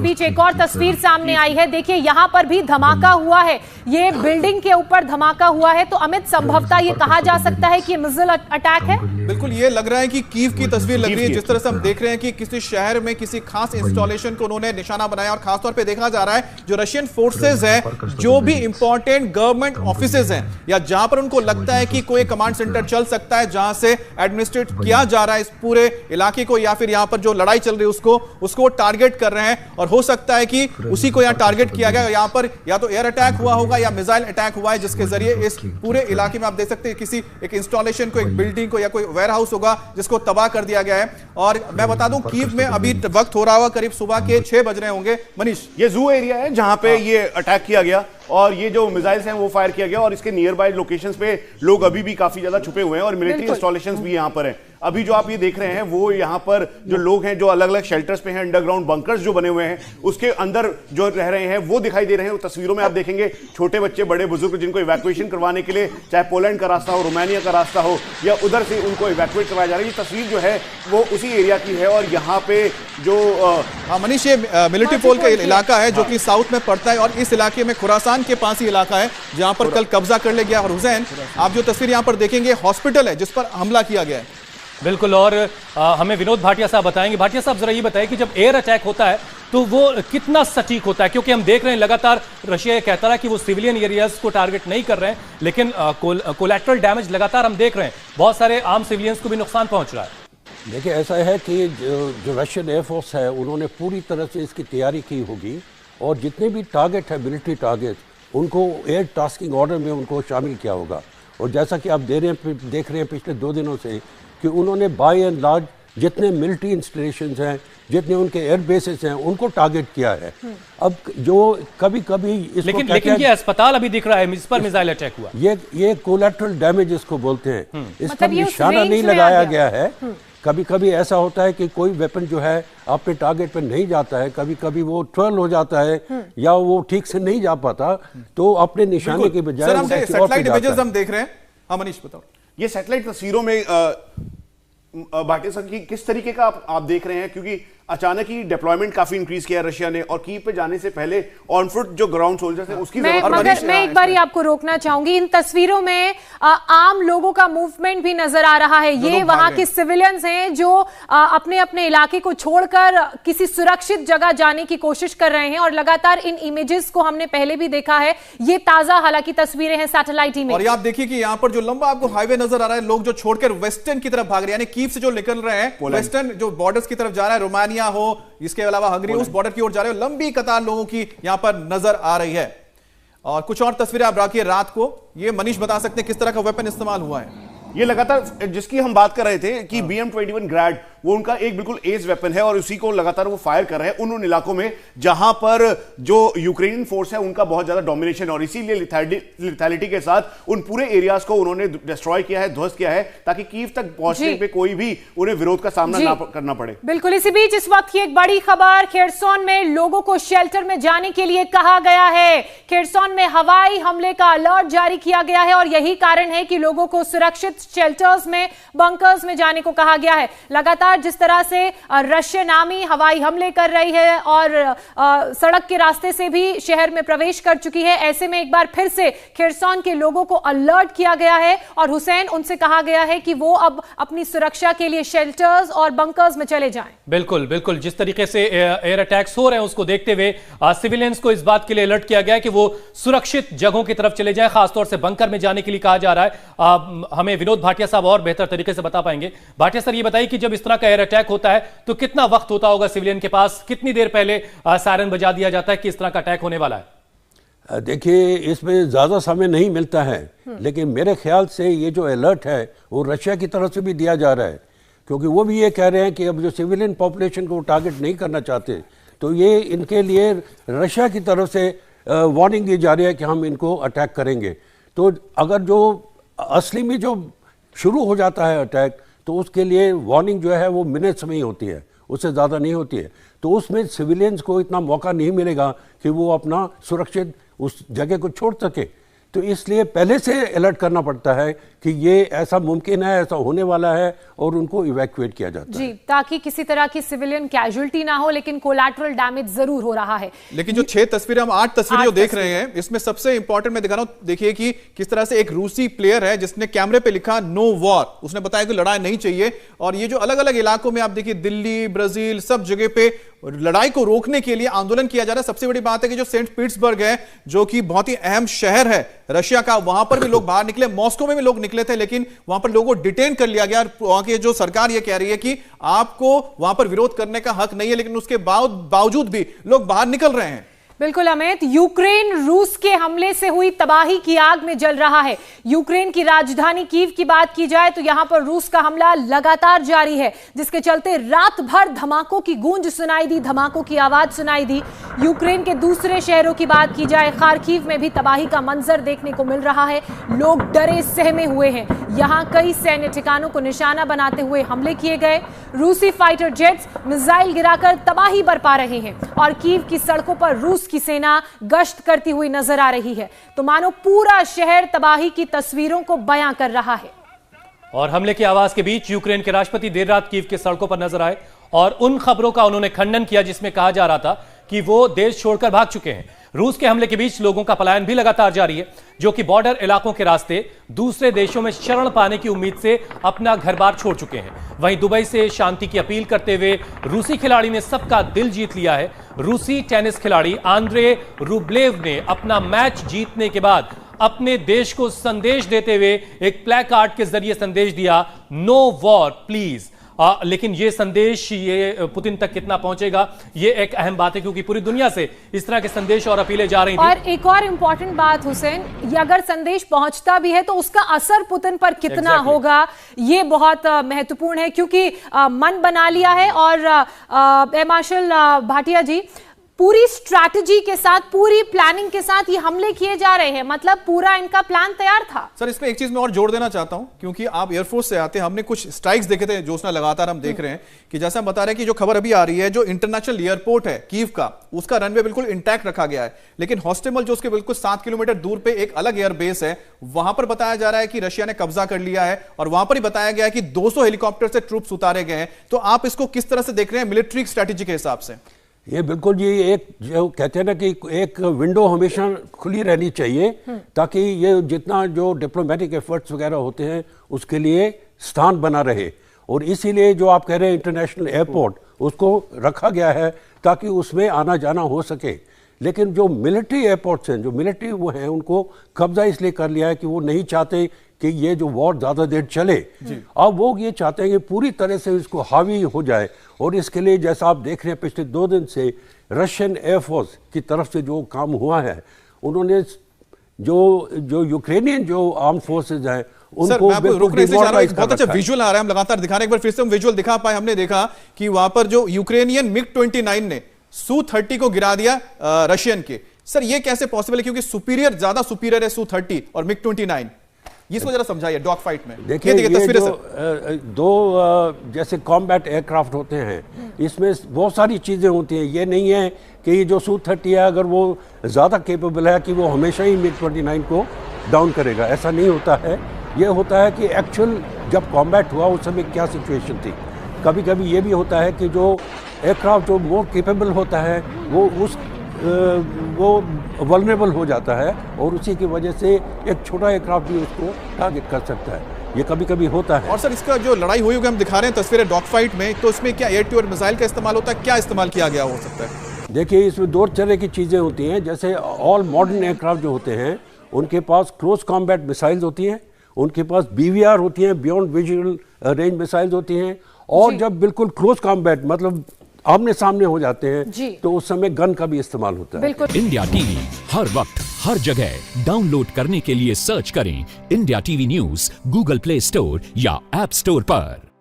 बीच एक और तस्वीर सामने आई है। देखिए यहाँ पर भी धमाका हुआ है, ये बिल्डिंग के ऊपर धमाका हुआ है। तो अमित, संभवतः ये कहा जा सकता है कि ये मिसाइल अटैक है। बिल्कुल, ये लग रहा है कि कीव की तस्वीर लग रही है। जिस तरह से हम देख रहे हैं कि किसी शहर में किसी खास इंस्टॉलेशन को उन्होंने निशाना बनाया, और खासतौर पे देखा जा रहा है जो रशियन फोर्सेस हैं, जो भी इंपॉर्टेंट गवर्नमेंट ऑफिसेज हैं या जहां पर उनको लगता है कि कोई कमांड सेंटर चल सकता है, जहां से एडमिनिस्ट्रेट किया जा रहा है इस पूरे इलाके को, या फिर यहां पर जो लड़ाई चल रही है उसको टारगेट कर रहे हैं। और हो सकता है कि उसी को यहां टारगेट किया गया। यहां पर या तो एयर अटैक हुआ होगा या मिसाइल अटैक हुआ है, जिसके जरिए इस पूरे इलाके में आप देख सकते हैं किसी एक इंस्टॉलेशन को, एक बिल्डिंग को या कोई वेयर हाउस होगा जिसको तबाह कर दिया गया है। और मैं बता दूं, कीव में अभी वक्त हो रहा होगा करीब सुबह के 6 बज रहे होंगे। मनीष, ये जू एरिया है जहां पे ये अटैक किया गया और ये जो मिसाइल्स हैं वो फायर किया गया, और इसके नियर बाय लोकेशंस पे लोग अभी भी काफी ज्यादा छुपे हुए हैं और मिलिट्री इंस्टॉलेशंस भी यहां पर हैं। अभी जो आप ये देख रहे हैं वो यहाँ पर जो लोग हैं जो अलग अलग शेल्टर्स पे हैं, अंडरग्राउंड बंकर्स जो बने हुए हैं उसके अंदर जो रह रहे हैं वो दिखाई दे रहे हैं। तस्वीरों में आप देखेंगे छोटे बच्चे, बड़े बुजुर्ग जिनको इवैक्यूएशन करवाने के लिए चाहे पोलैंड का रास्ता हो, रोमानिया का रास्ता हो, या उधर से उनको इवैक्यूएट करवाया जा रहा है। ये तस्वीर जो है वो उसी एरिया की है। और यहाँ पे जो मनीष, ये मिलिट्री पोल का इलाका है जो कि साउथ में पड़ता है, और इस इलाके में खुरासान के पास ही इलाका है जहां पर कल कब्जा कर लिया गया। और हुसैन, आप जो तस्वीर यहां पर देखेंगे, हॉस्पिटल है जिस पर हमला किया गया है। बिल्कुल, और हमें विनोद भाटिया साहब बताएंगे। भाटिया साहब, जरा ये बताएं कि जब एयर अटैक होता है तो वो कितना सटीक होता है, क्योंकि हम देख रहे हैं लगातार रशिया कहता रहा कि वो सिविलियन एरियाज को टारगेट नहीं कर रहे हैं, लेकिन कोलैटरल डैमेज लगातार हम देख रहे हैं, बहुत सारे आम सिविलियंस को भी नुकसान पहुंच रहा है। देखिए, ऐसा है कि जो रशियन एयरफोर्स है उन्होंने पूरी तरह से इसकी तैयारी की होगी, और जितने भी टारगेट है मिलिट्री टारगेट, उनको एयर टास्किंग ऑर्डर में उनको शामिल किया होगा। और जैसा कि आप देख रहे हैं पिछले 2 दिनों से कि उन्होंने बाय एंड लार्ज जितने मिलिट्री इंस्टॉलेशंस हैं, जितने उनके एयर बेसेस हैं, उनको टारगेट किया है। अब जो कभी-कभी लेकिन ये अस्पताल अभी दिख रहा है, इस पर मिसाइल अटैक हुआ, ये कोलैटरल डैमेज इसको बोलते हैं। इस पर निशाना नहीं लगाया गया है। कभी-कभी ऐसा होता है कि कोई वेपन जो है अपने टारगेट पर नहीं जाता है, कभी-कभी वो ट्रल हो जाता है या वो ठीक से नहीं जा पाता, तो अपने निशाने के बजाय सैटेलाइट इमेजेस हम देख रहे हैं। हाँ मनीष, बताओ। ये सैटेलाइट तस्वीरों में भाटिया साहब की किस तरीके का आप देख रहे हैं, क्योंकि अचानक ही डिप्लॉयमेंट काफी इंक्रीज किया रशिया ने, और कीव पे जाने से पहले ऑन फुट जो ग्राउंड सोल्जर्स हैं उसकी मगर मैं एक बार आपको रोकना चाहूंगी। इन तस्वीरों में आम लोगों का मूवमेंट भी नजर आ रहा है। ये वहां के सिविलियंस हैं जो अपने अपने इलाके को छोड़कर किसी सुरक्षित जगह जाने की कोशिश कर रहे हैं, और लगातार इन इमेजेस को हमने पहले भी देखा है। ये ताजा हालांकि तस्वीरें हैं, सैटेलाइट इमेज। और ये आप देखिए कि यहाँ पर जो लंबा आपको हाईवे नजर आ रहा है, लोग जो छोड़कर वेस्टर्न की तरफ भाग रहे हैं, यानी कीव से जो निकल रहे हैं वेस्टर्न जो बॉर्डर्स की तरफ जा रहा है, रोमानिया हो, इसके अलावा हंगरी, उस बॉर्डर की ओर जा रहे हो। लंबी कतार लोगों की यहां पर नजर आ रही है। और कुछ और तस्वीरें आप रखिए रात को। ये मनीष बता सकते हैं किस तरह का वेपन इस्तेमाल हुआ है। ये लगातार जिसकी हम बात कर रहे थे कि BM-21 ग्रैड, वो उनका एक बिल्कुल एज वेपन है, और उसी को लगातार वो फायर कर रहे हैं उन इलाकों में जहां पर जो यूक्रेनियन फोर्स है उनका बहुत ज्यादा डोमिनेशन, और इसीलिए लिथैलिटी के साथ उन पूरे एरियाज को उन्होंने डिस्ट्रॉय किया है, ध्वस्त किया है, ताकि कीव तक पहुंचने पे कोई भी उन्हें विरोध का सामना ना करना पड़े। बिल्कुल, इसी बीच इस वक्त की एक बड़ी खबर, खेरसोन में लोगों को शेल्टर में जाने के लिए कहा गया है। खेरसोन में हवाई हमले का अलर्ट जारी किया गया है, और यही कारण है कि लोगों को सुरक्षित शेल्टर्स में, बंकर्स में जाने को कहा गया है। लगातार जिस तरह से रशियन आर्मी हवाई हमले कर रही है और सड़क के रास्ते से भी शहर में प्रवेश कर चुकी है, ऐसे में एक बार फिर से खेरसोन के लोगों को अलर्ट किया गया है, और हुसैन, उनसे कहा गया है कि वो अब अपनी सुरक्षा के लिए शेल्टर्स और बंकर्स में चले जाएं। बिल्कुल बिल्कुल, जिस तरीके से एयर अटैक्स हो रहे हैं उसको देखते हुए सिविलियंस को इस बात के लिए अलर्ट किया गया है कि वो सुरक्षित जगहों की तरफ चले जाएं, खासतौर से बंकर में जाने के लिए कहा जा रहा है। हमें विनोद भाटिया साहब और बेहतर तरीके से बता पाएंगे। भाटिया सर, ये बताइए कि जब इस तरह का एयर अटैक होता है तो कितना वक्त होता होगा सिविलियन के पास, कितनी देर पहले सायरन बजा दिया जाता है कि इस तरह का अटैक होने वाला है? देखिए, इसमें ज़्यादा समय नहीं मिलता है, लेकिन मेरे ख्याल से ये जो अलर्ट है वो रशिया की तरफ से भी दिया जा रहा है, क्योंकि वो भी ये कह रहे हैं कि अब जो सिविलियन पॉपुलेशन को टारगेट नहीं करना चाहते, तो ये इनके लिए रशिया की तरफ से वार्निंग दी जा रही है कि हम इनको अटैक करेंगे। तो अगर जो असली में जो शुरू हो जाता है अटैक, तो उसके लिए वार्निंग जो है वो मिनट्स में ही होती है, उससे ज़्यादा नहीं होती है। तो उसमें सिविलियंस को इतना मौका नहीं मिलेगा कि वो अपना सुरक्षित उस जगह को छोड़ सके। तो इसलिए पहले से अलर्ट करना पड़ता है कि ये ऐसा मुमकिन है, ऐसा होने वाला है और उनको इवैक्यूएट किया जाता है। ताकि किसी तरह की सिविलियन कैजुअल्टी ना हो, लेकिन कोलैटरल डैमेज जरूर हो रहा है। लेकिन जो 6 तस्वीरें, हम 8 तस्वीरें जो देख रहे हैं, इसमें सबसे इंपॉर्टेंट मैं दिखा रहा हूं, देखिए कि किस तरह से एक रूसी प्लेयर है जिसने कैमरे पे लिखा नो वॉर, उसने बताया कि लड़ाई नहीं चाहिए। और ये जो अलग अलग इलाकों में आप देखिए, दिल्ली, ब्राजील, सब जगह पे लड़ाई को रोकने के लिए आंदोलन किया जा रहा है। सबसे बड़ी बात है कि जो सेंट पीटर्सबर्ग है, जो कि बहुत ही अहम शहर है रशिया का, वहां पर भी लोग बाहर निकले, मॉस्को में भी लोग निकले थे, लेकिन वहां पर लोगों को डिटेन कर लिया गया। वहां की जो सरकार ये कह रही है कि आपको वहां पर विरोध करने का हक नहीं है, लेकिन उसके बावजूद भी लोग बाहर निकल रहे हैं। बिल्कुल अमित, यूक्रेन रूस के हमले से हुई तबाही की आग में जल रहा है। यूक्रेन की राजधानी कीव की बात की जाए तो यहां पर रूस का हमला लगातार जारी है, जिसके चलते रात भर धमाकों की गूंज सुनाई दी, धमाकों की आवाज सुनाई दी। यूक्रेन के दूसरे शहरों की बात की जाए, खार्किव में भी तबाही का मंजर देखने को मिल रहा है। लोग डरे सहमे हुए हैं। यहां कई सैन्य ठिकानों को निशाना बनाते हुए हमले किए गए। रूसी फाइटर जेट्स मिसाइल गिराकर तबाही बरपा रहे हैं और कीव की सड़कों पर रूस की सेना गश्त करती हुई नजर आ रही है। तो मानो पूरा शहर तबाही की तस्वीरों को बयां कर रहा है। और हमले की आवाज के बीच यूक्रेन के राष्ट्रपति देर रात कीव के सड़कों पर नजर आए और उन खबरों का उन्होंने खंडन किया जिसमें कहा जा रहा था कि वो देश छोड़कर भाग चुके हैं। रूस के हमले के बीच लोगों का पलायन भी लगातार जारी है, जो कि बॉर्डर इलाकों के रास्ते दूसरे देशों में शरण पाने की उम्मीद से अपना घर बार छोड़ चुके हैं। वहीं दुबई से शांति की अपील करते हुए रूसी खिलाड़ी ने सबका दिल जीत लिया है। रूसी टेनिस खिलाड़ी आंद्रे रूब्लेव ने अपना मैच जीतने के बाद अपने देश को संदेश देते हुए एक प्लेकार्ड के जरिए संदेश दिया, नो वॉर प्लीज। लेकिन ये संदेश ये पुतिन तक कितना पहुंचेगा, ये एक अहम बात है, क्योंकि पूरी दुनिया से इस तरह के संदेश और अपीलें जा रही थी। और एक और इंपॉर्टेंट बात हुसैन, ये अगर संदेश पहुंचता भी है तो उसका असर पुतिन पर कितना होगा, ये बहुत महत्वपूर्ण है। क्योंकि मन बना लिया है और मार्शल भाटिया जी, पूरी स्ट्रैटेजी के साथ, पूरी प्लानिंग के साथ ये हमले किए जा रहे हैं, मतलब पूरा इनका प्लान तैयार था। सर, इसमें एक चीज मैं और जोड़ देना चाहता हूं, क्योंकि आप एयरफोर्स से आते हैं, हमने कुछ स्ट्राइक्स देखे थे जोशना, लगातार हम देख रहे हैं कि जैसा हम बता रहे हैं कि जो खबर अभी आ रही है, जो इंटरनेशनल एयरपोर्ट है कीव का, उसका रनवे बिल्कुल इंटैक्ट रखा गया है, लेकिन हॉस्टेमल जो उसके बिल्कुल 7 किलोमीटर दूर पे एक अलग एयरबेस है, वहां पर बताया जा रहा है कि रशिया ने कब्जा कर लिया है और वहां पर ही बताया गया है कि 200 हेलीकॉप्टर से ट्रूप्स उतारे गए हैं। तो आप इसको किस तरह से देख रहे हैं मिलिट्री स्ट्रेटेजी के हिसाब से? ये बिल्कुल जी, एक जो कहते हैं ना कि एक विंडो हमेशा खुली रहनी चाहिए, ताकि ये जितना जो डिप्लोमेटिक एफर्ट्स वगैरह होते हैं उसके लिए स्थान बना रहे। और इसीलिए जो आप कह रहे हैं इंटरनेशनल एयरपोर्ट, उसको रखा गया है ताकि उसमें आना जाना हो सके। लेकिन जो मिलिट्री एयरपोर्ट्स हैं, जो मिलिट्री वो हैं, उनको कब्जा इसलिए कर लिया है कि वो नहीं चाहते कि ये जो वॉर ज़्यादा देर चले। अब वो ये चाहते हैं कि पूरी तरह से इसको हावी हो जाए। और इसके लिए जैसा आप देख रहे हैं, पिछले 2 दिन से रशियन एयरफोर्स की तरफ से जो काम हुआ है, उन्होंने जो यूक्रेनियन जो आर्म फोर्सेज हैं उनको बहुत अच्छा विजुअल आ रहा है, हम लगातार दिखा रहे हैं, एक बार फिर से हम विजुअल दिखा पाए। हमने देखा कि वहां पर जो यूक्रेनियन MiG-29 ने Su-30 को गिरा दिया रशियन के। सर, ये कैसे पॉसिबल है, क्योंकि ज्यादा सुपीरियर है Su-30 और MiG-29, इसको जरा समझाइए डॉग फाइट में। देखिए, ये दो जैसे कॉम्बैट एयरक्राफ्ट होते हैं, इसमें बहुत सारी चीज़ें होती हैं। ये नहीं है कि ये जो Su-30 है, अगर वो ज़्यादा केपेबल है कि वो हमेशा ही MiG-29 को डाउन करेगा, ऐसा नहीं होता है। ये होता है कि एक्चुअल जब कॉम्बैट हुआ उस समय क्या सिचुएशन थी। कभी कभी ये भी होता है कि जो एयरक्राफ्ट जो मोर केपेबल होता है वो वल्नरेबल हो जाता है और उसी की वजह से एक छोटा एयरक्राफ्ट भी उसको टारगेट कर सकता है। ये कभी कभी होता है। और सर, इसका जो लड़ाई हुई होगी, हम दिखा रहे हैं तस्वीरें डॉग फाइट में, तो इसमें क्या एयर टू एयर मिसाइल का इस्तेमाल होता है, क्या इस्तेमाल किया गया हो सकता है? देखिए, इसमें 2 तरह की चीज़ें होती हैं। जैसे ऑल मॉडर्न एयरक्राफ्ट जो होते हैं, उनके पास क्लोज कॉम्बैट मिसाइल्स होती हैं, उनके पास BVR होती हैं, बियॉन्ड विजुअल रेंज मिसाइल्स होती हैं। और जब बिल्कुल क्लोज कॉम्बैट मतलब आमने सामने हो जाते हैं, तो उस समय गन का भी इस्तेमाल होता है। इंडिया टीवी हर वक्त हर जगह डाउनलोड करने के लिए सर्च करें India TV news Google play store या ऐप स्टोर पर।